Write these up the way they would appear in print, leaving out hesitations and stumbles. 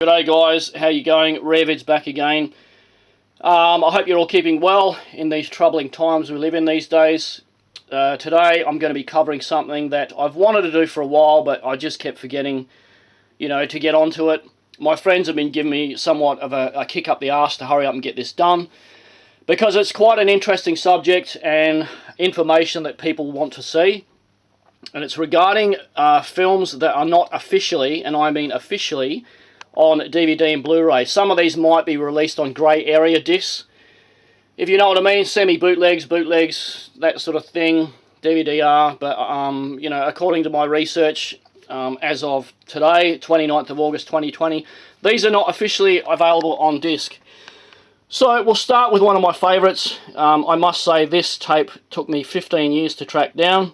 G'day guys, how you going? Revid's back again. I hope you're all keeping well in these troubling times we live in these days. Today I'm going to be covering something that I've wanted to do for a while, but I just kept forgetting, to get onto it. My friends have been giving me somewhat of a kick up the arse to hurry up and get this done, because it's quite an interesting subject and information that people want to see. And it's regarding films that are not officially, and I mean officially, on DVD and Blu-ray. Some of these might be released on grey area discs, if you know what I mean, semi-bootlegs, bootlegs, that sort of thing, DVD-R, but, according to my research, as of today, 29th of August 2020, these are not officially available on disc. So we'll start with one of my favourites. I must say this tape took me 15 years to track down,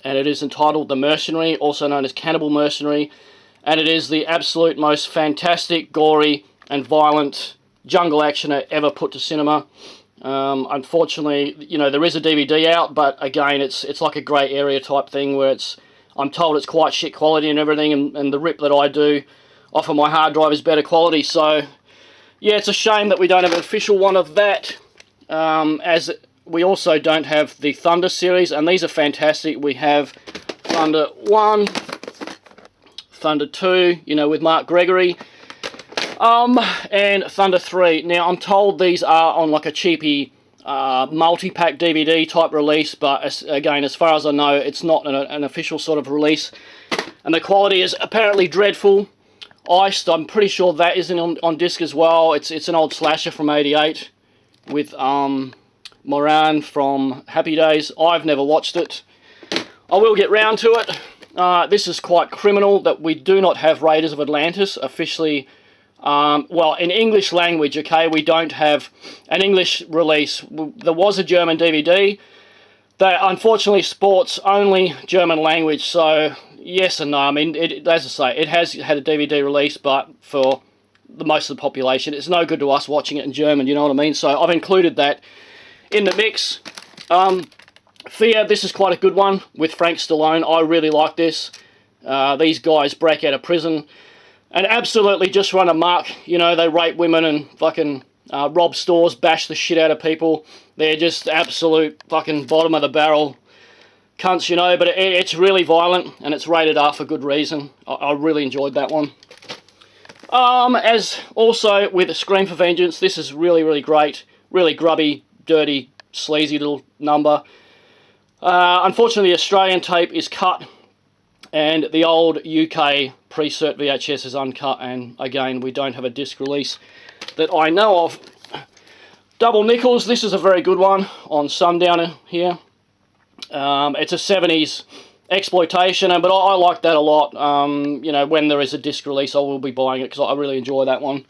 and it is entitled The Mercenary, also known as Cannibal Mercenary. And it is the absolute most fantastic, gory, and violent jungle action ever put to cinema. Unfortunately, there is a DVD out, but again, it's like a grey area type thing where I'm told it's quite shit quality and everything, and the rip that I do off of my hard drive is better quality. So, yeah, it's a shame that we don't have an official one of that, as we also don't have the Thunder series, and these are fantastic. We have Thunder 1, Thunder 2, with Mark Gregory, and Thunder 3. Now, I'm told these are on like a cheapy multi-pack DVD type release, but again, as far as I know, it's not an official sort of release, and the quality is apparently dreadful. Iced, I'm pretty sure that isn't on disc as well. It's an old slasher from '88 with Moran from Happy Days. I've never watched it. I will get round to it. This is quite criminal that we do not have Raiders of Atlantis officially, well, in English language, okay? We don't have an English release. There was a German DVD that unfortunately sports only German language, so yes and no. I mean, as I say, it has had a DVD release, but for the most of the population, it's no good to us watching it in German, you know what I mean? So I've included that in the mix. Fear, this is quite a good one with Frank Stallone. I really like this. These guys break out of prison and absolutely just run amok. They rape women and fucking rob stores, bash the shit out of people. They're just absolute fucking bottom of the barrel cunts, but it's really violent and it's rated R for good reason. I really enjoyed that one. As also with Scream for Vengeance, this is really, really great. Really grubby, dirty, sleazy little number. Unfortunately, the Australian tape is cut, and the old UK pre-cert VHS is uncut, and again, we don't have a disc release that I know of. Double Nickels, this is a very good one on Sundowner here. It's a 70s exploitation, but I like that a lot. When there is a disc release, I will be buying it because I really enjoy that one.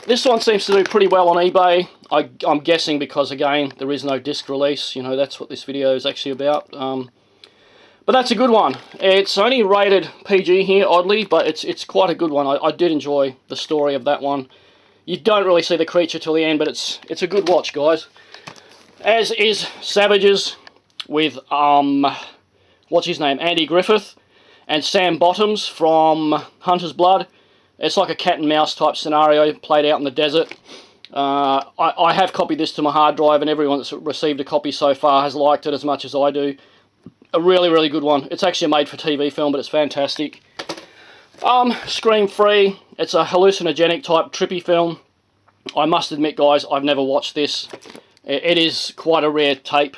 This one seems to do pretty well on eBay. I'm guessing because, again, there is no disc release. That's what this video is actually about. But that's a good one. It's only rated PG here, oddly, but it's quite a good one. I did enjoy the story of that one. You don't really see the creature till the end, but it's a good watch, guys. As is Savages with, what's his name, Andy Griffith and Sam Bottoms from Hunter's Blood. It's like a cat and mouse type scenario played out in the desert. I have copied this to my hard drive, and everyone that's received a copy so far has liked it as much as I do. A really, really good one. It's actually a made-for-TV film, but it's fantastic. Scream Free. It's a hallucinogenic type trippy film. I must admit, guys, I've never watched this. It is quite a rare tape.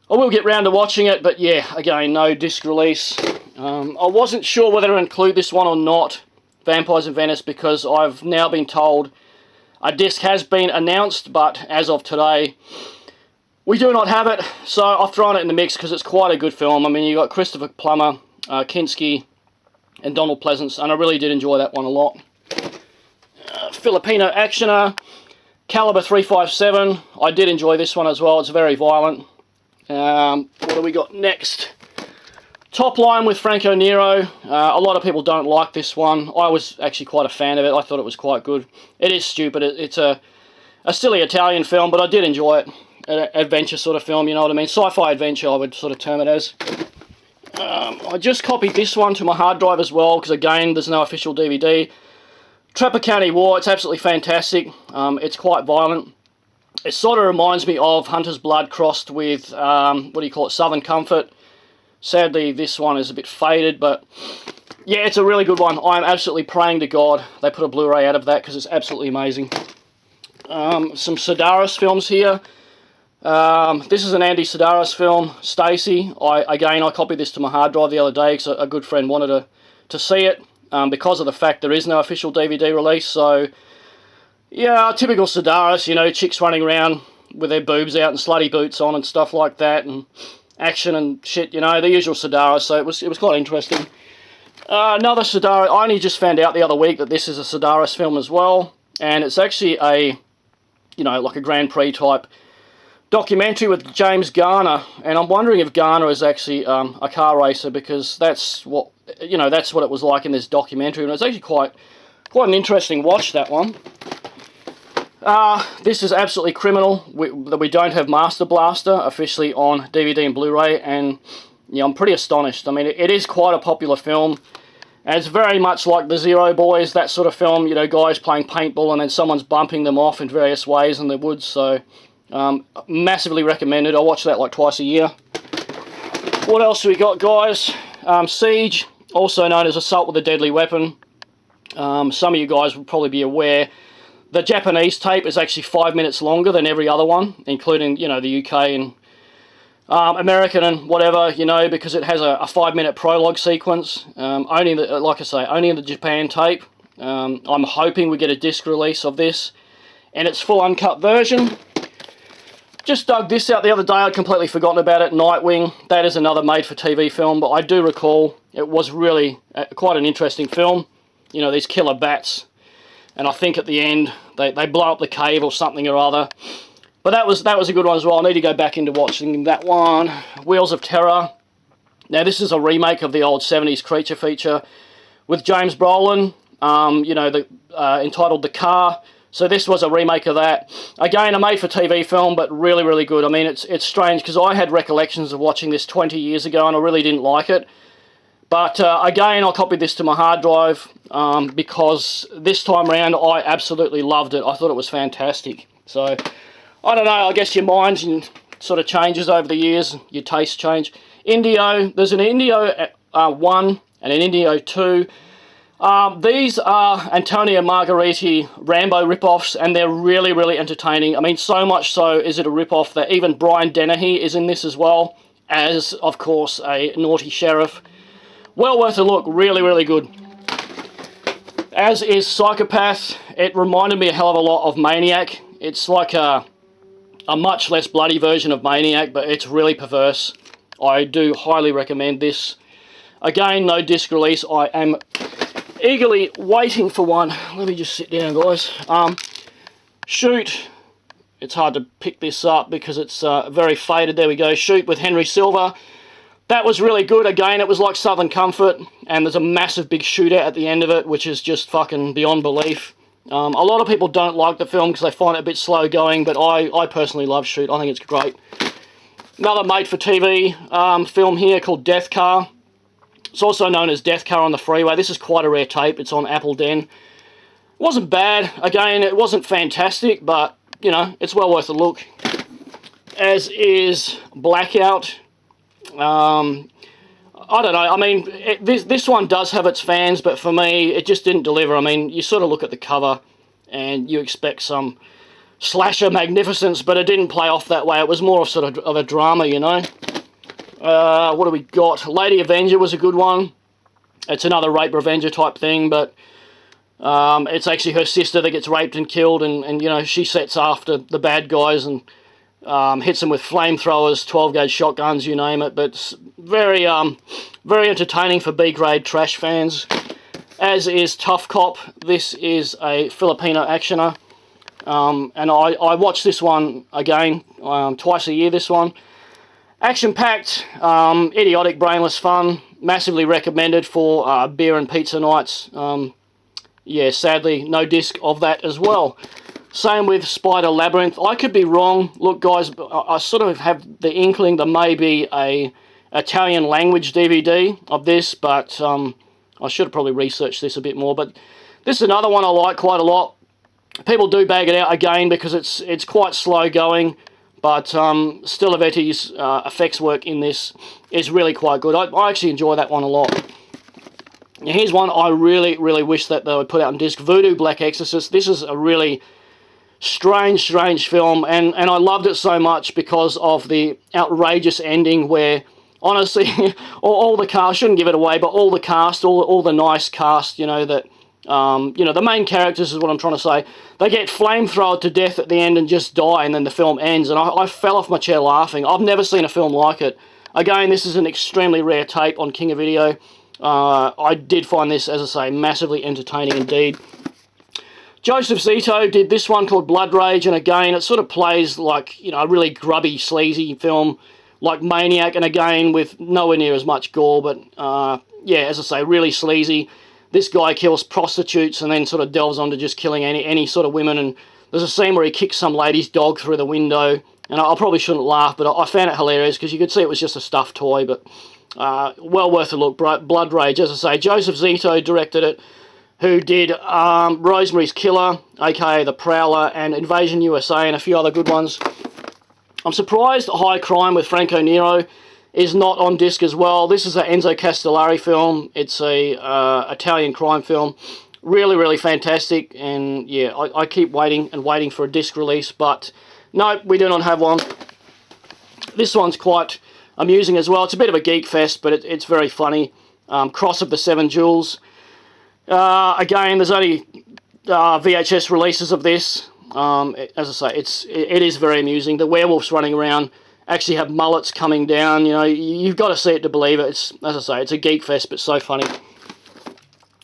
I will get round to watching it, but yeah, again, no disc release. I wasn't sure whether to include this one or not, Vampires in Venice, because I've now been told a disc has been announced, but as of today, we do not have it. So I've thrown it in the mix because it's quite a good film. I mean, you got Christopher Plummer, Kinski, and Donald Pleasance, and I really did enjoy that one a lot. Filipino actioner, Caliber 357. I did enjoy this one as well. It's very violent. What do we got next? Top Line with Franco Nero. A lot of people don't like this one. I was actually quite a fan of it. I thought it was quite good. It is stupid. It's a silly Italian film, but I did enjoy it. An adventure sort of film, you know what I mean? Sci-fi adventure, I would sort of term it as. I just copied this one to my hard drive as well, because again, there's no official DVD. Trapper County War, it's absolutely fantastic. It's quite violent. It sort of reminds me of Hunter's Blood crossed with, what do you call it, Southern Comfort. Sadly, this one is a bit faded, but yeah, it's a really good one. I'm absolutely praying to God they put a Blu-ray out of that, because it's absolutely amazing. Some Sedaris films here. This is an Andy Sedaris film, Stacy. I copied this to my hard drive the other day because a good friend wanted to see it, because of the fact there is no official DVD release. So, yeah, typical Sedaris, you know, chicks running around with their boobs out and slutty boots on and stuff like that, and action and shit, you know, the usual Sedaris. So it was quite interesting. Another Sedaris, I only just found out the other week that this is a Sedaris film as well, and it's actually a, you know, like a Grand Prix type documentary with James Garner, and I'm wondering if Garner is actually a car racer, because that's what, you know, that's what it was like in this documentary, and it's actually quite an interesting watch, that one. This is absolutely criminal that we don't have Master Blaster officially on DVD and Blu-ray, and yeah, I'm pretty astonished. I mean, it is quite a popular film, and it's very much like the Zero Boys, that sort of film, you know, guys playing paintball and then someone's bumping them off in various ways in the woods. So massively recommended. I watch that like twice a year. What else have we got, guys? Siege, also known as Assault with a Deadly Weapon. Some of you guys will probably be aware the Japanese tape is actually 5 minutes longer than every other one, including, you know, the UK and American and whatever, you know, because it has a 5-minute prologue sequence. Only, like I say, only in the Japan tape. I'm hoping we get a disc release of this and its full uncut version. Just dug this out the other day. I'd completely forgotten about it. Nightwing. That is another made-for-TV film, but I do recall it was really quite an interesting film. You know, these killer bats, and I think at the end they blow up the cave or something or other. But that was a good one as well. I need to go back into watching that one. Wheels of Terror. Now this is a remake of the old 70s creature feature with James Brolin. You know, entitled The Car. So this was a remake of that. Again, a made-for-TV film, but really, really good. I mean, it's strange because I had recollections of watching this 20 years ago and I really didn't like it. But again, I copied this to my hard drive because this time around I absolutely loved it. I thought it was fantastic. So, I don't know, I guess your mind sort of changes over the years, your tastes change. Indio, there's an Indio 1 and an Indio 2. These are Antonio Margheriti Rambo rip-offs, and they're really, really entertaining. I mean, so much so is it a rip-off that even Brian Dennehy is in this as well, as, of course, a naughty sheriff. Well worth a look, really, really good. As is Psychopath. It reminded me a hell of a lot of Maniac. It's like a much less bloody version of Maniac, but it's really perverse. I do highly recommend this. Again, no disc release. I am eagerly waiting for one. Let me just sit down, guys. Shoot. It's hard to pick this up because it's very faded. There we go. Shoot with Henry Silva. That was really good. Again, it was like Southern Comfort, and there's a massive big shootout at the end of it, which is just fucking beyond belief. A lot of people don't like the film because they find it a bit slow going, but I personally love Shoot. I think it's great. Another made-for-TV film here called Death Car. It's also known as Death Car on the Freeway. This is quite a rare tape. It's on Apple Den. It wasn't bad. Again, it wasn't fantastic, but, you know, it's well worth a look. As is Blackout. I don't know. I mean, this one does have its fans, but for me, it just didn't deliver. I mean, you sort of look at the cover and you expect some slasher magnificence, but it didn't play off that way. It was more of sort of a drama, you know. What do we got? Lady Avenger was a good one. It's another rape revenger type thing, but it's actually her sister that gets raped and killed, and you know, she sets after the bad guys and hits them with flamethrowers, 12-gauge shotguns, you name it. But it's very entertaining for B-grade trash fans. As is Tough Cop. This is a Filipino actioner. And I watch this one again twice a year, this one. Action-packed, idiotic, brainless fun. Massively recommended for beer and pizza nights. Yeah, sadly, no disc of that as well. Same with Spider Labyrinth. I could be wrong. Look, guys, I sort of have the inkling there may be a Italian language DVD of this, but I should have probably researched this a bit more. But This is another one I like quite a lot. People do bag it out again because it's quite slow going, but Stilavetti's effects work in this is really quite good. I actually enjoy that one a lot. Now here's one I really wish that they would put out on disc. Voodoo Black Exorcist. This is a really strange film, and I loved it so much because of the outrageous ending where, honestly, all the cast, shouldn't give it away, but all the cast, all the nice cast, you know, that, you know, the main characters is what I'm trying to say, they get flamethrowered to death at the end and just die, and then the film ends, and I fell off my chair laughing. I've never seen a film like it. Again, this is an extremely rare tape on King of Video. I did find this, as I say, massively entertaining indeed. Joseph Zito did this one called Blood Rage, and again, it sort of plays like, you know, a really grubby, sleazy film, like Maniac, and again, with nowhere near as much gore, but, yeah, as I say, really sleazy. This guy kills prostitutes and then sort of delves on to just killing any sort of women, and there's a scene where he kicks some lady's dog through the window, and I probably shouldn't laugh, but I found it hilarious, because you could see it was just a stuffed toy, but well worth a look. Blood Rage, as I say, Joseph Zito directed it, who did Rosemary's Killer, aka The Prowler, and Invasion USA, and a few other good ones. I'm surprised High Crime with Franco Nero is not on disc as well. This is an Enzo Castellari film. It's a Italian crime film. Really fantastic, and yeah, I keep waiting for a disc release, but no, we do not have one. This one's quite amusing as well. It's a bit of a geek fest, but it's very funny. Cross of the Seven Jewels. Again, there's only VHS releases of this. As I say, it is very amusing. The werewolves running around actually have mullets coming down. You know, you've got to see it to believe it. It's, as I say, it's a geek fest, but so funny.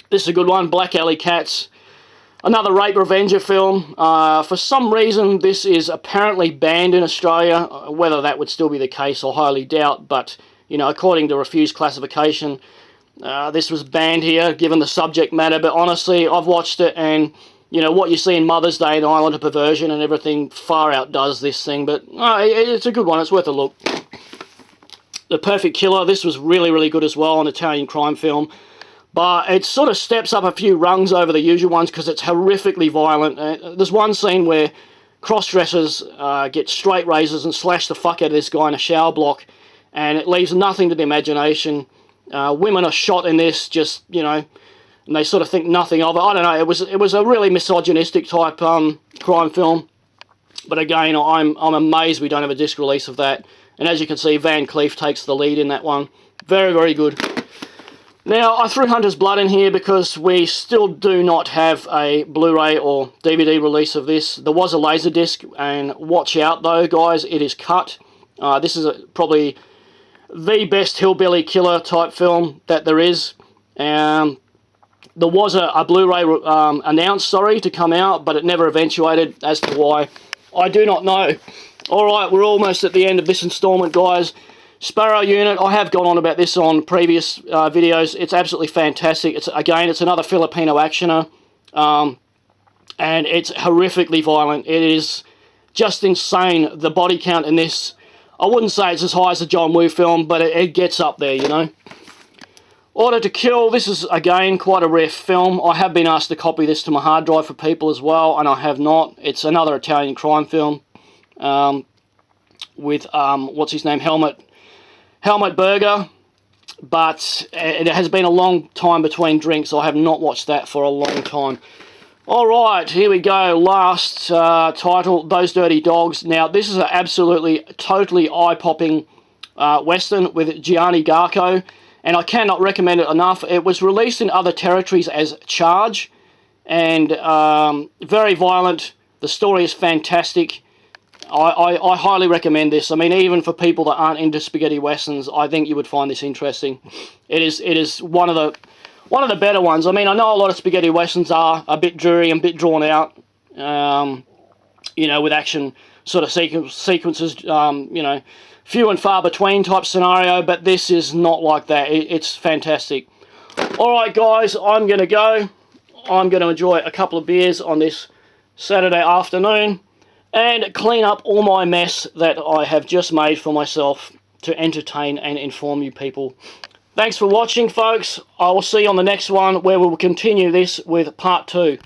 This is a good one, Black Alley Cats. Another rape revenger film. For some reason, this is apparently banned in Australia. Whether that would still be the case, I highly doubt. But, you know, according to refused classification, this was banned here, given the subject matter. But honestly, I've watched it, and, you know, what you see in Mother's Day and Island of Perversion and everything far outdoes this thing. But it's a good one. It's worth a look. The Perfect Killer. This was really good as well, an Italian crime film. But it sort of steps up a few rungs over the usual ones because it's horrifically violent. There's one scene where cross-dressers get straight razors and slash the fuck out of this guy in a shower block, and it leaves nothing to the imagination. Women are shot in this, just, you know, and they sort of think nothing of it. I don't know, it was a really misogynistic type crime film. But again, I'm amazed we don't have a disc release of that. And as you can see, Van Cleef takes the lead in that one. Very good. Now, I threw Hunter's Blood in here because we still do not have a Blu-ray or DVD release of this. There was a Laserdisc, and watch out though, guys, it is cut. This is probably the best hillbilly killer type film that there is. There was a Blu-ray announced, to come out, but it never eventuated. As to why, I do not know. Alright, we're almost at the end of this installment, guys. Sparrow Unit, I have gone on about this on previous videos. It's absolutely fantastic. It's another Filipino actioner, and it's horrifically violent. It is just insane. The body count in this, I wouldn't say it's as high as the John Woo film, but it gets up there, you know. Order to Kill, this is, again, quite a rare film. I have been asked to copy this to my hard drive for people as well, and I have not. It's another Italian crime film with, what's his name, Helmut Berger, but it has been a long time between drinks. I have not watched that for a long time. Alright, here we go. Last title, Those Dirty Dogs. Now, this is an absolutely, totally eye-popping Western with Gianni Garco, and I cannot recommend it enough. It was released in other territories as Charge, and very violent. The story is fantastic. I highly recommend this. I mean, even for people that aren't into spaghetti westerns, I think you would find this interesting. It is one of the better ones. I mean, I know a lot of spaghetti westerns are a bit dreary and a bit drawn out, you know, with action sort of sequences, you know, few and far between type scenario, but this is not like that. It's fantastic. Alright, guys, I'm going to go. I'm going to enjoy a couple of beers on this Saturday afternoon and clean up all my mess that I have just made for myself to entertain and inform you people. Thanks for watching, folks. I will see you on the next one, where we will continue this with part 2.